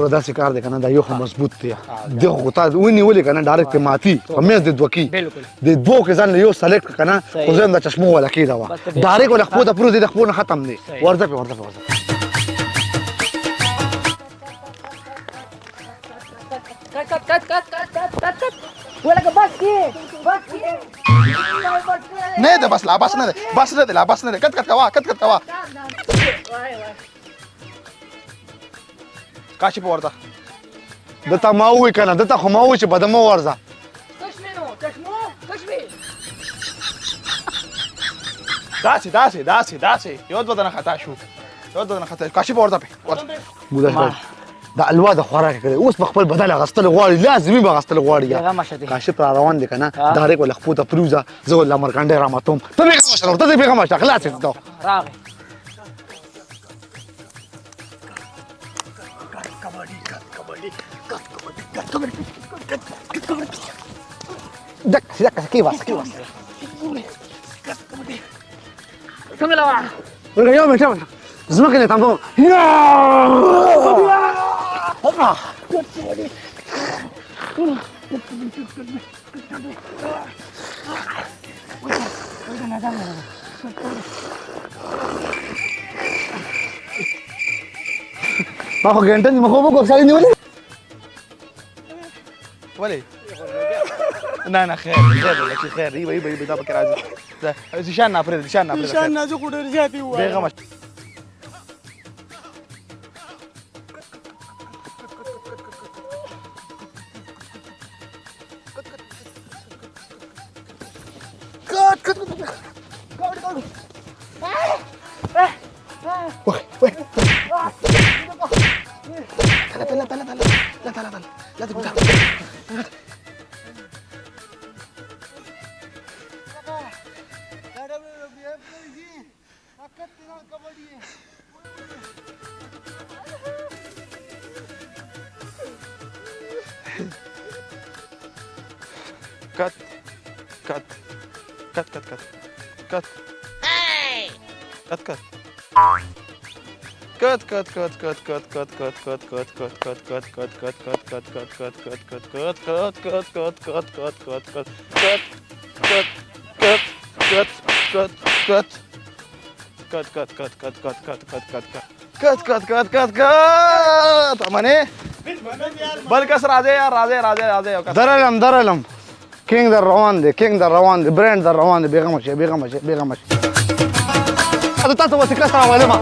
ګوره داسې کار دی که نه دا یو خو مضبوط دی دغه خو تا ونیولې که نه ډایرکټ ماتي په میز د دوه کي د دوو کې ځان له یو سلیکټ کړه که نه خو زه یم د چشمو والا کېده وه ډایرکټ له خپو ته پروت دی د خپو نه ختم دی ورځه پې ورځه پې ورځه نه ده بس لا بس نه ده بس نه ده لا بس نه ده کټ کوا کټ کوا کاشي په ورته دته ما ووایي که نه دته خو ما ووایي چې بده مه ورځه داسې یو دوه دنه خطا شو کاشي په ورته ګوده د الوا د خوراک کړی اوس په خپل بدل اغستل غواړي لازمي به اغستل غواړي کاشف را روان دی که نه ډایرکټ ول خپو ته پروزه زه ول مرکنډی راماتوم ته بېغمه شه ته دې بېغمه شه خلاص یې ته راغی دک کې واسه څنګه لا ورګه یو منټه زمکه نه تاسو ما خو ګنټه نه مخه وګور سړی نیولې ولې نه خیر لکه خیر ای دا پکې راځي شان نه پرې شان نه زه خو ډېر زیاتې ووایم بېغمه لا تقول بلکس راځه درلم کینګ در روان دی برند در روان دی بېغمه شه تاسو وسیکله سره راولم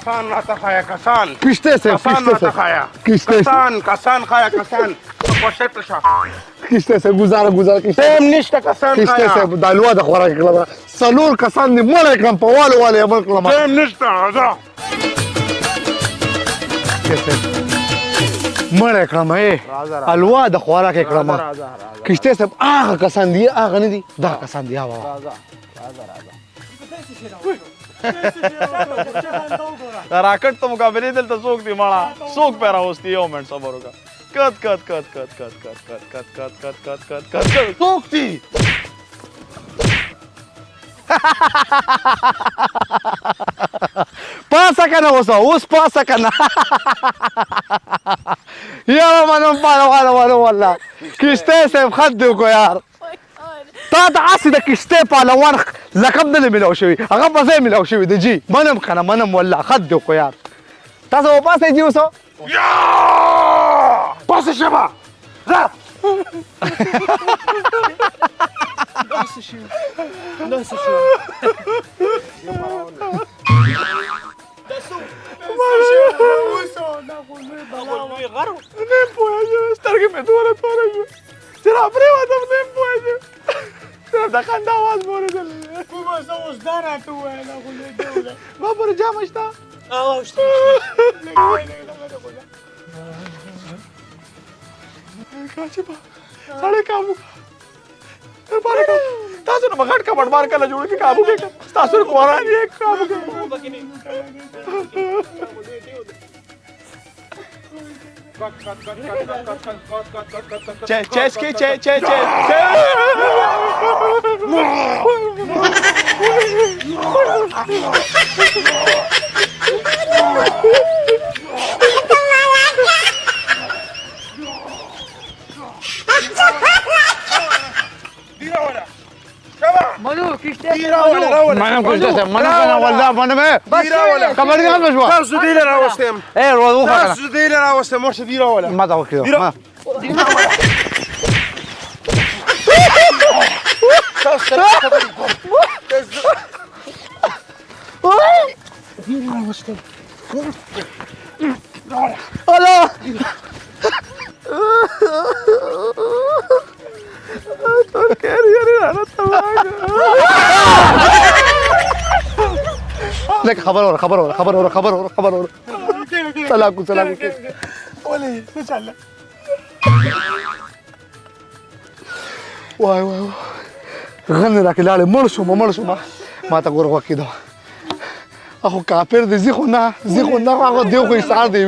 کسان ناتخایا کسان کشته سه کسان ناتخایا کسان خایا کسان پوشت شا کشته سه گزار کشته تم نشته کسان کشته خایا سه د الوا د خوراک کړه سلور کسان دې مړ کړم په والو عمل کړم تم نشته راځه مړ کړم الوا د خوراک کړم کشته سه هغه کسان دي هغه نه دي دا کسان دي راکټ ته مقابله دلته څوک دی ماړه څوک پیرا اوستی یو منټ صبر وکړه کت څوک دی پاسه کنه اوس پاسه کنه یا منم پاله والله کشته سه خد دی کو یار تا د اسی د کشته پهلوان لقب نه ملاو شوی هغه په ځای ملاو شوی د جی منم والله خد دی کو یار تاسو پاسه جی اوسو یا پاسه شبا را داسې شو نه پوهېږم سترګې مې دومره توره شوې چې راپرېوتم نه پوهېږم د خندا اواز مې اورېدلی کومه زه اوس دا راته ووایه دا خو لوی دی ما پورې جامه شته راځي سړی کابو تاسو نو غټ کبړ بار کله جوړ کی کابو کې تاسو قرآن یې کابو کې چش کی چه منو كشتة منم کشته سه منم کنه والله منم خبر نیام بشوا تاسو دې له راوستم ای رو خو تاسو دې له راوستم ورشه دی راوله ما دا وکړو ما الله لك خبر سلاكو ولې څه چل واي غني راك لاله مرشو ما تقول وكيده اخو کافر دي زخو نه هغه دیو خو سار دی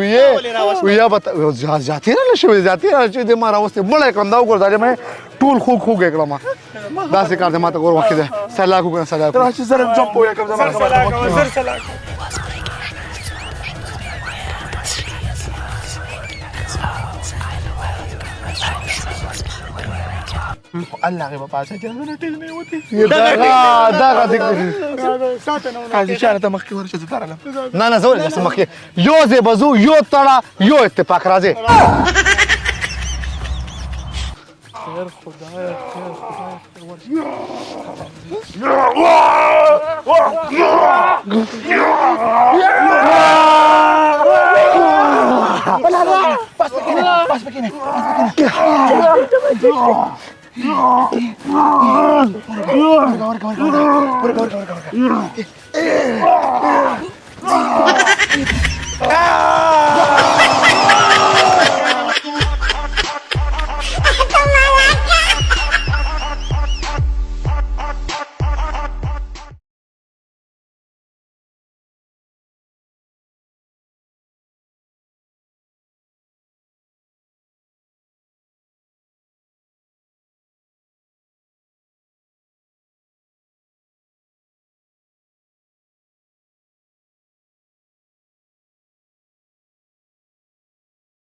ویا بت جاتیره نشوي چې د ما راوسته مړ کم دا وګور دا مې ټول خو ګکړم دا څه کار دې ما ته ګور وکیده سلاکو کنه سلاکو راځي زره جمپ ویا کوم زما خبره سلام الله غيبه پاسه چې نه ټیل نه وتی دا دې قاضي شانه ته مخکې ورشه زتارله نه زول لسه مخکې یو زه بزو یو تړه یو اتفاق راځي خیر خدای بس بكيني ورقة